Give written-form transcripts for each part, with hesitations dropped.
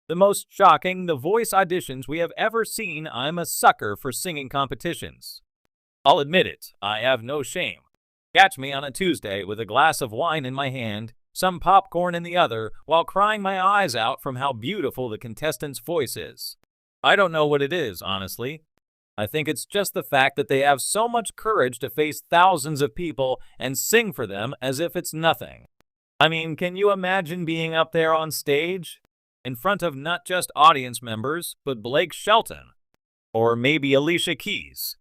The most shocking The Voice auditions we have ever seen. I'm a sucker for singing competitions. I'll admit it, I have no shame. Catch me on a Tuesday with a glass of wine in my hand, some popcorn in the other, while crying my eyes out from how beautiful the contestant's voice is. I don't know what it is, honestly. I think it's just the fact that they have so much courage to face thousands of people and sing for them as if it's nothing. I mean, can you imagine being up there on stage? In front of not just audience members, but Blake Shelton. Or maybe Alicia Keys.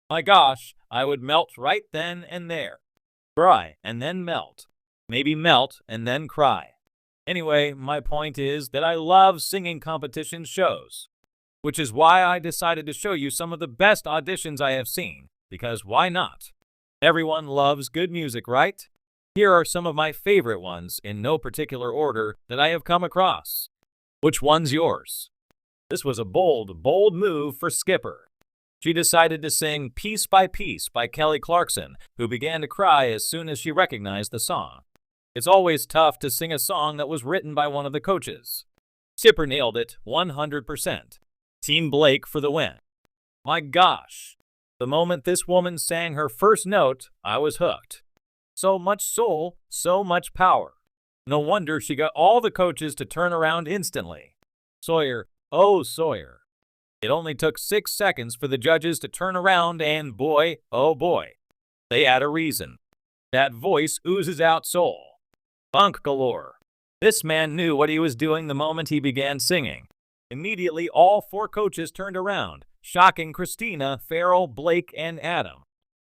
My gosh, I would melt right then and there. Cry and then melt. Maybe melt and then cry. Anyway, my point is that I love singing competition shows. Which is why I decided to show you some of the best auditions I have seen, because why not? Everyone loves good music, right? Here are some of my favorite ones, in no particular order, that I have come across. Which one's yours? This was a bold move for Skipper. She decided to sing Piece by Piece by Kelly Clarkson, who began to cry as soon as she recognized the song. It's always tough to sing a song that was written by one of the coaches. Skipper nailed it 100%. Team Blake for the win. My gosh, the moment this woman sang her first note, I was hooked. So much soul, so much power. No wonder she got all the coaches to turn around instantly. Sawyer, oh Sawyer. It only took 6 seconds for the judges to turn around and boy, oh boy, they had a reason. That voice oozes out soul. Funk galore. This man knew what he was doing the moment he began singing. Immediately, all 4 coaches turned around, shocking Christina, Farrell, Blake, and Adam.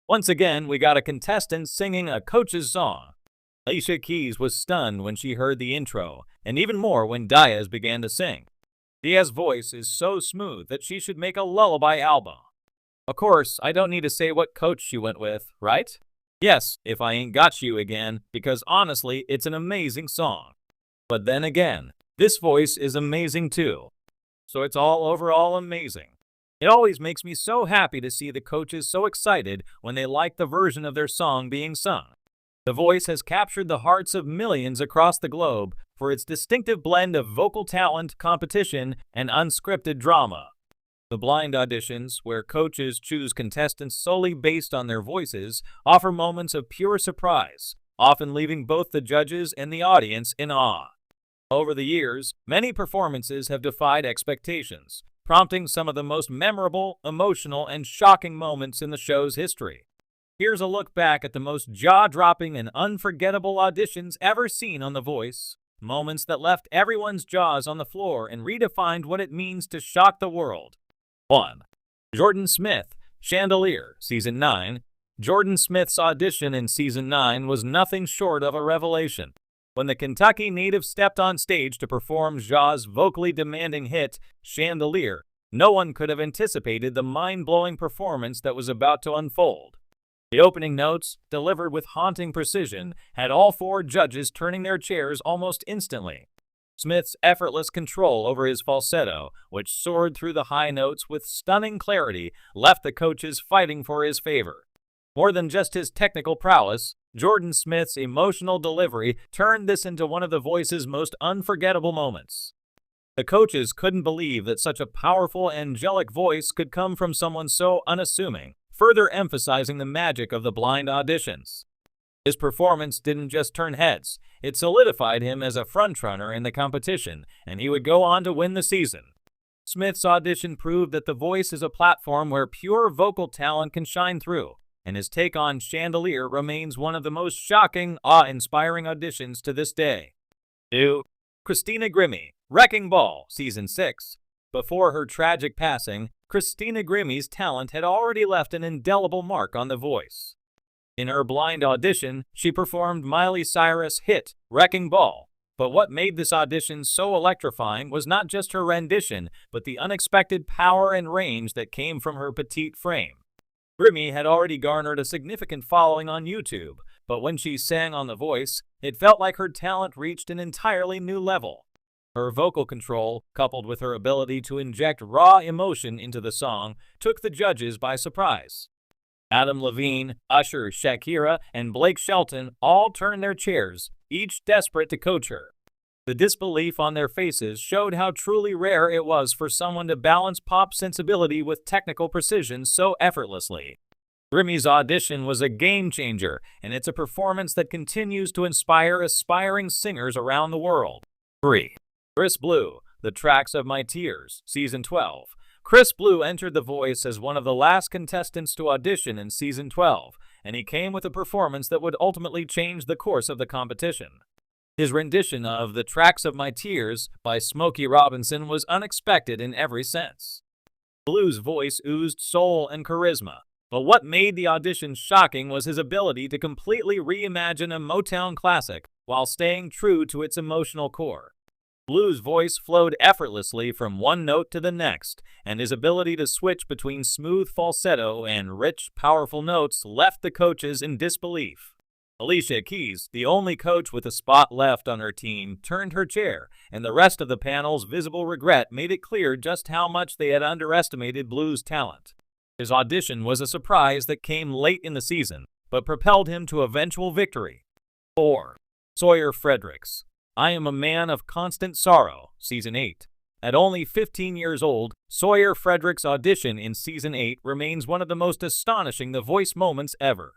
Once again, we got a contestant singing a coach's song. Alicia Keys was stunned when she heard the intro, and even more when Diaz began to sing. Diaz's voice is so smooth that she should make a lullaby album. Of course, I don't need to say what coach she went with, right? Yes, If I Ain't Got You Again, because honestly, it's an amazing song. But then again, this voice is amazing too. So it's all overall amazing. It always makes me so happy to see the coaches so excited when they like the version of their song being sung. The Voice has captured the hearts of millions across the globe for its distinctive blend of vocal talent, competition, and unscripted drama. The blind auditions, where coaches choose contestants solely based on their voices, offer moments of pure surprise, often leaving both the judges and the audience in awe. Over the years, many performances have defied expectations, prompting some of the most memorable, emotional, and shocking moments in the show's history. Here's a look back at the most jaw-dropping and unforgettable auditions ever seen on The Voice. Moments that left everyone's jaws on the floor and redefined what it means to shock the world. 1. Jordan Smith, Chandelier, Season 9. Jordan Smith's audition in Season 9 was nothing short of a revelation. When the Kentucky native stepped on stage to perform Jaw's vocally demanding hit, Chandelier, no one could have anticipated the mind-blowing performance that was about to unfold. The opening notes, delivered with haunting precision, had all 4 judges turning their chairs almost instantly. Smith's effortless control over his falsetto, which soared through the high notes with stunning clarity, left the coaches fighting for his favor. More than just his technical prowess, Jordan Smith's emotional delivery turned this into one of The Voice's most unforgettable moments. The coaches couldn't believe that such a powerful, angelic voice could come from someone so unassuming, further emphasizing the magic of the blind auditions. His performance didn't just turn heads, it solidified him as a frontrunner in the competition, and he would go on to win the season. Smith's audition proved that The Voice is a platform where pure vocal talent can shine through, and his take on Chandelier remains one of the most shocking, awe-inspiring auditions to this day. 2. Christina Grimmie, Wrecking Ball, Season 6. Before her tragic passing, Christina Grimmie's talent had already left an indelible mark on The Voice. In her blind audition, she performed Miley Cyrus' hit, Wrecking Ball. But what made this audition so electrifying was not just her rendition, but the unexpected power and range that came from her petite frame. Grimmie had already garnered a significant following on YouTube, but when she sang on The Voice, it felt like her talent reached an entirely new level. Her vocal control, coupled with her ability to inject raw emotion into the song, took the judges by surprise. Adam Levine, Usher, Shakira, and Blake Shelton all turned their chairs, each desperate to coach her. The disbelief on their faces showed how truly rare it was for someone to balance pop sensibility with technical precision so effortlessly. Grimmie's audition was a game-changer, and it's a performance that continues to inspire aspiring singers around the world. 3. Chris Blue, The Tracks of My Tears, Season 12. Chris Blue entered The Voice as one of the last contestants to audition in Season 12, and he came with a performance that would ultimately change the course of the competition. His rendition of The Tracks of My Tears by Smokey Robinson was unexpected in every sense. Blue's voice oozed soul and charisma, but what made the audition shocking was his ability to completely reimagine a Motown classic while staying true to its emotional core. Blue's voice flowed effortlessly from one note to the next, and his ability to switch between smooth falsetto and rich, powerful notes left the coaches in disbelief. Alicia Keys, the only coach with a spot left on her team, turned her chair, and the rest of the panel's visible regret made it clear just how much they had underestimated Blue's talent. His audition was a surprise that came late in the season, but propelled him to eventual victory. 4. Sawyer Fredericks, I Am a Man of Constant Sorrow, Season 8. At only 15 years old, Sawyer Fredericks' audition in Season 8 remains one of the most astonishing The Voice moments ever.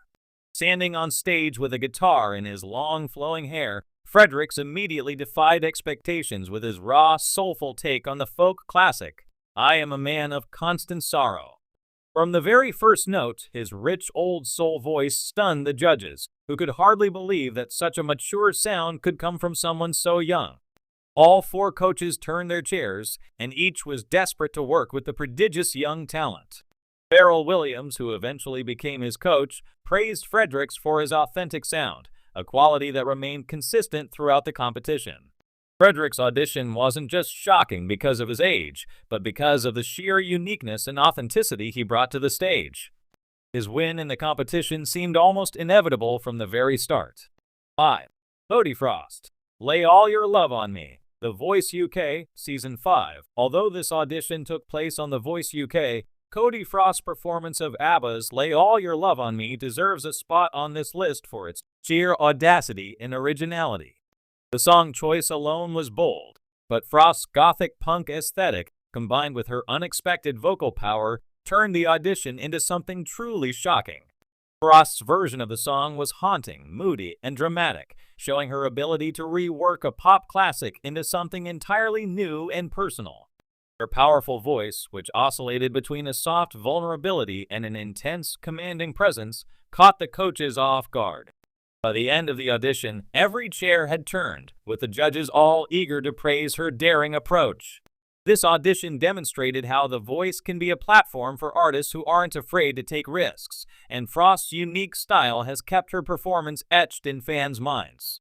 Standing on stage with a guitar in his long, flowing hair, Fredericks immediately defied expectations with his raw, soulful take on the folk classic, I Am a Man of Constant Sorrow. From the very first note, his rich old soul voice stunned the judges, who could hardly believe that such a mature sound could come from someone so young. All 4 coaches turned their chairs, and each was desperate to work with the prodigious young talent. Pharrell Williams, who eventually became his coach, praised Fredericks for his authentic sound, a quality that remained consistent throughout the competition. Fredericks' audition wasn't just shocking because of his age, but because of the sheer uniqueness and authenticity he brought to the stage. His win in the competition seemed almost inevitable from the very start. 5. Cody Frost, Lay All Your Love on Me, The Voice UK, Season 5. Although this audition took place on The Voice UK, Cody Frost's performance of ABBA's Lay All Your Love on Me deserves a spot on this list for its sheer audacity and originality. The song choice alone was bold, but Frost's gothic punk aesthetic, combined with her unexpected vocal power, turned the audition into something truly shocking. Frost's version of the song was haunting, moody, and dramatic, showing her ability to rework a pop classic into something entirely new and personal. Her powerful voice, which oscillated between a soft vulnerability and an intense, commanding presence, caught the coaches off guard. By the end of the audition, every chair had turned, with the judges all eager to praise her daring approach. This audition demonstrated how The Voice can be a platform for artists who aren't afraid to take risks, and Frost's unique style has kept her performance etched in fans' minds.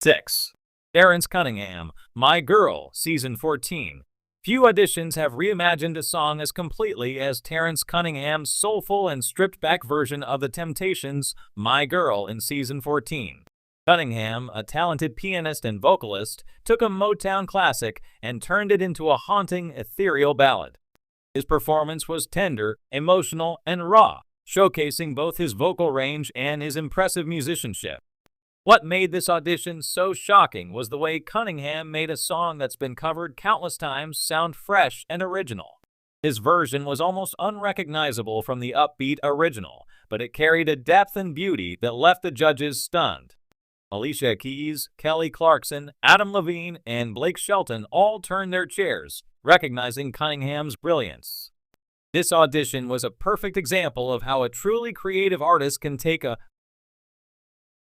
6. Terrence Cunningham, My Girl, Season 14. Few auditions have reimagined a song as completely as Terrence Cunningham's soulful and stripped-back version of The Temptations' My Girl in Season 14. Cunningham, a talented pianist and vocalist, took a Motown classic and turned it into a haunting, ethereal ballad. His performance was tender, emotional, and raw, showcasing both his vocal range and his impressive musicianship. What made this audition so shocking was the way Cunningham made a song that's been covered countless times sound fresh and original. His version was almost unrecognizable from the upbeat original, but it carried a depth and beauty that left the judges stunned. Alicia Keys, Kelly Clarkson, Adam Levine, and Blake Shelton all turned their chairs, recognizing Cunningham's brilliance. This audition was a perfect example of how a truly creative artist can take a